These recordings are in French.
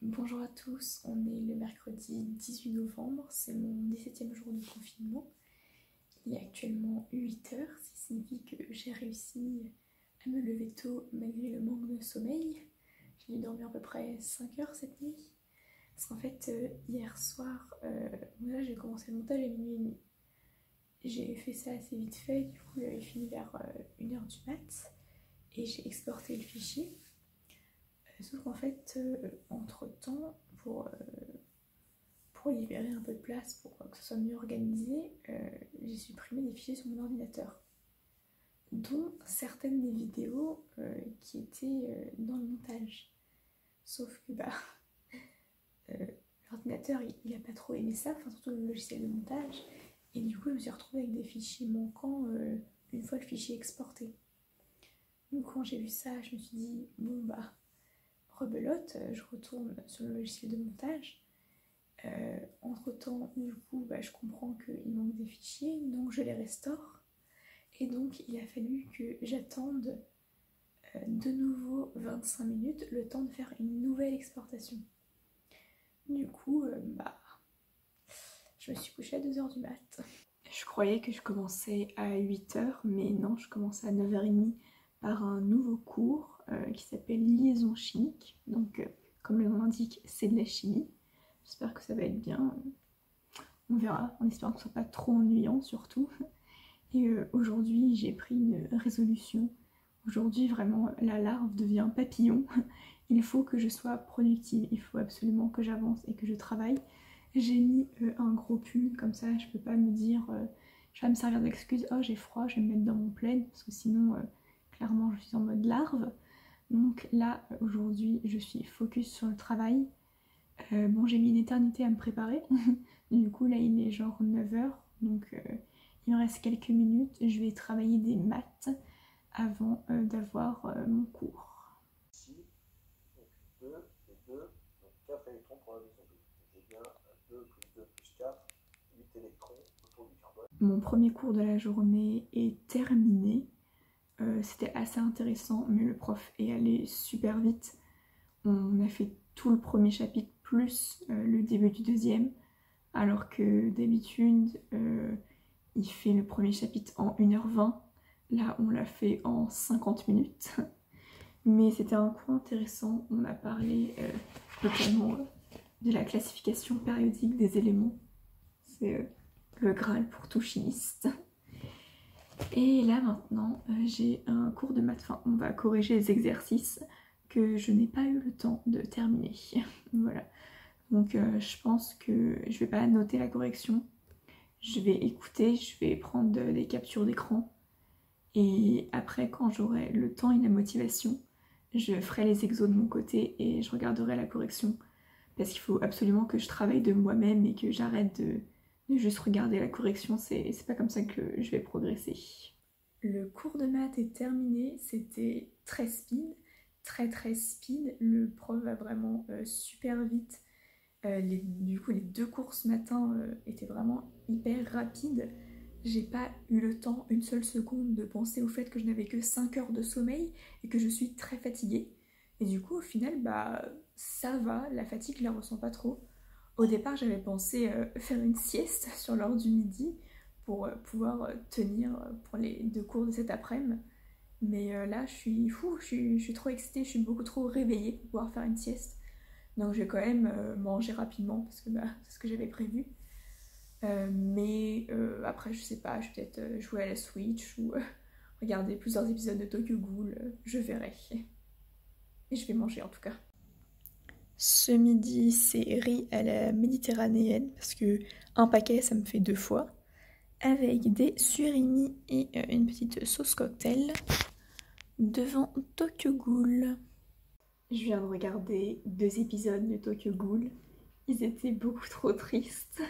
Bonjour à tous, on est le mercredi 18 novembre, c'est mon 17e jour de confinement. Il est actuellement 8 heures, ce qui signifie que j'ai réussi à me lever tôt malgré le manque de sommeil. J'ai dû dormir à peu près 5 heures cette nuit. Parce qu'en fait, hier soir, voilà, j'ai commencé le montage à minuit et demi. J'ai fait ça assez vite fait, du coup j'avais fini vers 1h du mat et j'ai exporté le fichier. Sauf qu'en fait, entre-temps, pour libérer un peu de place, pour que ce soit mieux organisé, j'ai supprimé des fichiers sur mon ordinateur, dont certaines des vidéos qui étaient dans le montage. Sauf que l'ordinateur, il a pas trop aimé ça, enfin surtout le logiciel de montage, et du coup je me suis retrouvée avec des fichiers manquants une fois le fichier exporté. Donc quand j'ai vu ça, je me suis dit, bon rebelote, je retourne sur le logiciel de montage. Entre temps, du coup, je comprends qu'il manque des fichiers, donc je les restaure. Et donc, il a fallu que j'attende de nouveau 25 minutes, le temps de faire une nouvelle exportation. Du coup, je me suis couchée à 2h du mat. Je croyais que je commençais à 8h, mais non, je commençais à 9h30 par un nouveau cours qui s'appelle Liaison chimique. Donc, comme le nom l'indique, c'est de la chimie. J'espère que ça va être bien. On verra, en espérant que ce soit pas trop ennuyant surtout. Et aujourd'hui, j'ai pris une résolution. Aujourd'hui, vraiment, la larve devient papillon. Il faut que je sois productive. Il faut absolument que j'avance et que je travaille. J'ai mis un gros pull, comme ça je peux pas me dire, je vais me servir d'excuse, oh j'ai froid, je vais me mettre dans mon plaid, parce que sinon, clairement, je suis en mode larve. Donc là, aujourd'hui, je suis focus sur le travail. Bon, j'ai mis une éternité à me préparer. Du coup, là, il est genre 9h, donc il me reste quelques minutes. Je vais travailler des maths avant d'avoir mon cours. Ici, donc 2 et 2, donc 4 électrons pour la maison B. J'ai bien 2 plus 2 plus 4, 8 électrons autour du carbone. Mon premier cours de la journée est terminé. C'était assez intéressant, mais le prof est allé super vite. On a fait tout le premier chapitre plus le début du deuxième, alors que d'habitude il fait le premier chapitre en 1h20. Là on l'a fait en 50 minutes. Mais c'était un cours intéressant, on a parlé notamment de la classification périodique des éléments. C'est le Graal pour tout chimiste. Et là maintenant, j'ai un cours de maths, enfin on va corriger les exercices que je n'ai pas eu le temps de terminer. Voilà. Donc je pense que je vais pas noter la correction. Je vais écouter, je vais prendre des captures d'écran. Et après, quand j'aurai le temps et la motivation, je ferai les exos de mon côté et je regarderai la correction. Parce qu'il faut absolument que je travaille de moi-même et que j'arrête de juste regarder la correction. C'est pas comme ça que je vais progresser. Le cours de maths est terminé, c'était très speed, très speed. Le prof va vraiment super vite. Du coup, les 2 cours ce matin étaient vraiment hyper rapides. J'ai pas eu le temps, une seule seconde, de penser au fait que je n'avais que 5 heures de sommeil et que je suis très fatiguée. Et du coup, au final, ça va, la fatigue, je la ressens pas trop. Au départ, j'avais pensé faire une sieste sur l'heure du midi pour pouvoir tenir pour les 2 cours de cet après-midi. Mais là, je suis trop excitée, je suis beaucoup trop réveillée pour pouvoir faire une sieste. Donc je vais quand même manger rapidement parce que c'est ce que j'avais prévu. Mais après, je sais pas, je vais peut-être jouer à la Switch ou regarder plusieurs épisodes de Tokyo Ghoul, je verrai. Et je vais manger en tout cas. Ce midi, c'est riz à la méditerranéenne parce que un paquet, ça me fait 2 fois. Avec des surimi et une petite sauce cocktail devant Tokyo Ghoul. Je viens de regarder 2 épisodes de Tokyo Ghoul. Ils étaient beaucoup trop tristes.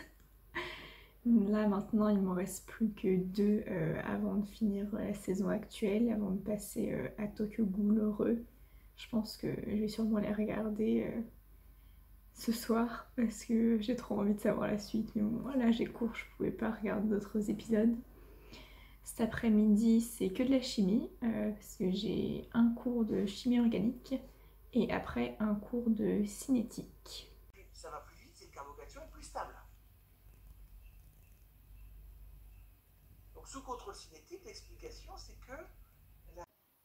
Là maintenant il m'en reste plus que 2 avant de finir la saison actuelle, avant de passer à Tokyo Ghoul heureux. Je pense que je vais sûrement les regarder ce soir parce que j'ai trop envie de savoir la suite. Mais bon, là j'ai cours, je pouvais pas regarder d'autres épisodes. Cet après-midi, c'est que de la chimie, parce que j'ai un cours de chimie organique et après un cours de cinétique. Ça va plus vite si le carbocation est plus stable. Donc sous contrôle cinétique, l'explication c'est que...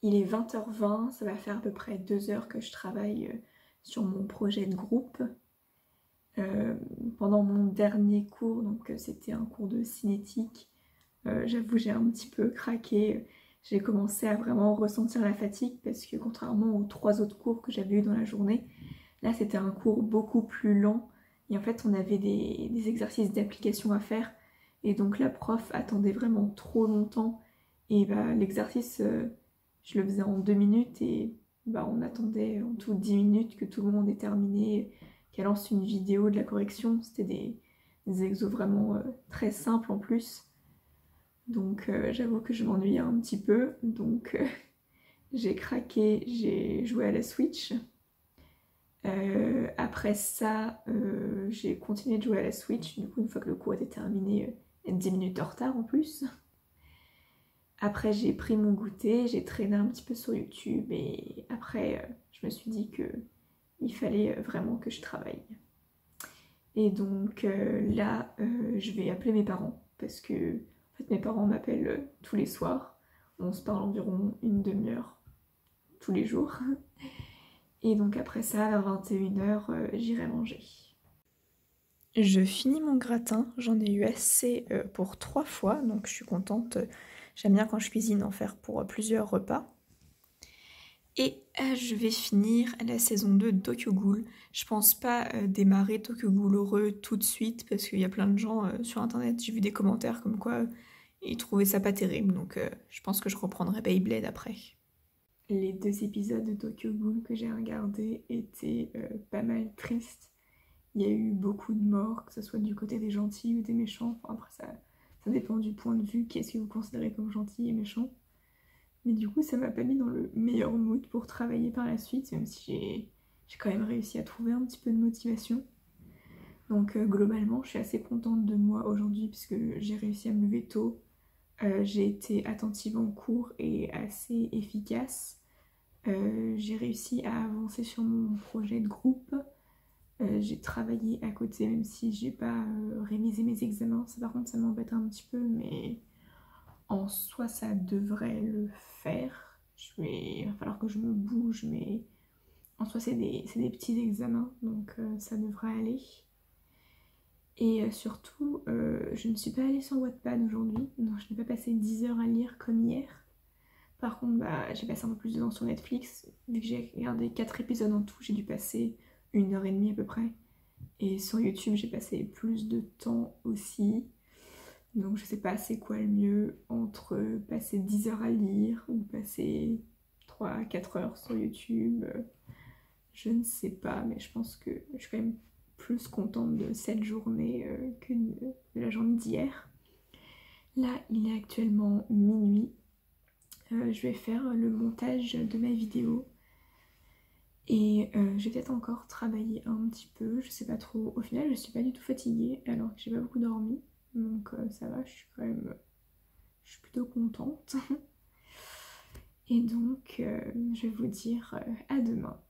Il est 20h20, ça va faire à peu près 2 heures que je travaille sur mon projet de groupe. Pendant mon dernier cours, donc c'était un cours de cinétique, j'avoue j'ai un petit peu craqué. J'ai commencé à vraiment ressentir la fatigue parce que contrairement aux 3 autres cours que j'avais eu dans la journée, là c'était un cours beaucoup plus lent et en fait on avait des exercices d'application à faire et donc la prof attendait vraiment trop longtemps et bah, l'exercice je le faisais en 2 minutes et bah, on attendait en tout 10 minutes que tout le monde ait terminé, qu'elle lance une vidéo de la correction. C'était des exos vraiment très simples en plus. Donc j'avoue que je m'ennuyais un petit peu. Donc j'ai craqué, j'ai joué à la Switch. Après ça, j'ai continué de jouer à la Switch. Du coup, une fois que le cours était terminé, 10 minutes de retard en plus. Après, j'ai pris mon goûter, j'ai traîné un petit peu sur YouTube et après, je me suis dit que il fallait vraiment que je travaille. Et donc là, je vais appeler mes parents parce que en fait, mes parents m'appellent tous les soirs. On se parle environ une demi-heure tous les jours. Et donc après ça, vers 21h, j'irai manger. Je finis mon gratin, j'en ai eu assez pour 3 fois, donc je suis contente. J'aime bien quand je cuisine en faire pour plusieurs repas. Et je vais finir la saison 2 de Tokyo Ghoul. Je pense pas démarrer Tokyo Ghoul heureux tout de suite parce qu'il y a plein de gens sur internet, j'ai vu des commentaires comme quoi ils trouvaient ça pas terrible, donc je pense que je reprendrai Beyblade après. Les 2 épisodes de Tokyo Ghoul que j'ai regardés étaient pas mal tristes. Il y a eu beaucoup de morts, que ce soit du côté des gentils ou des méchants. Enfin, après, ça dépend du point de vue, qu'est-ce que vous considérez comme gentil et méchant. Mais du coup, ça m'a pas mis dans le meilleur mood pour travailler par la suite, même si j'ai quand même réussi à trouver un petit peu de motivation. Donc globalement, je suis assez contente de moi aujourd'hui puisque j'ai réussi à me lever tôt. J'ai été attentive en cours et assez efficace. J'ai réussi à avancer sur mon projet de groupe. J'ai travaillé à côté, même si j'ai pas révisé mes examens. Ça, par contre, ça m'embête un petit peu, mais en soi, ça devrait le faire. Il va falloir que je me bouge, mais en soi, c'est des petits examens, donc ça devrait aller. Et surtout, je ne suis pas allée sur Wattpad aujourd'hui, donc je n'ai pas passé 10 heures à lire comme hier. Par contre, bah, j'ai passé un peu plus de temps sur Netflix. Vu que j'ai regardé 4 épisodes en tout, j'ai dû passer 1h30 à peu près. Et sur YouTube, j'ai passé plus de temps aussi. Donc je sais pas c'est quoi le mieux entre passer 10 heures à lire ou passer 3 à 4 heures sur YouTube. Je ne sais pas, mais je pense que je suis quand même plus contente de cette journée que de la journée d'hier. Là, il est actuellement minuit. Je vais faire le montage de ma vidéo. Et je vais peut-être encore travailler un petit peu, je sais pas trop. Au final, je suis pas du tout fatiguée alors que j'ai pas beaucoup dormi. Donc ça va, je suis plutôt contente. Et donc, je vais vous dire à demain.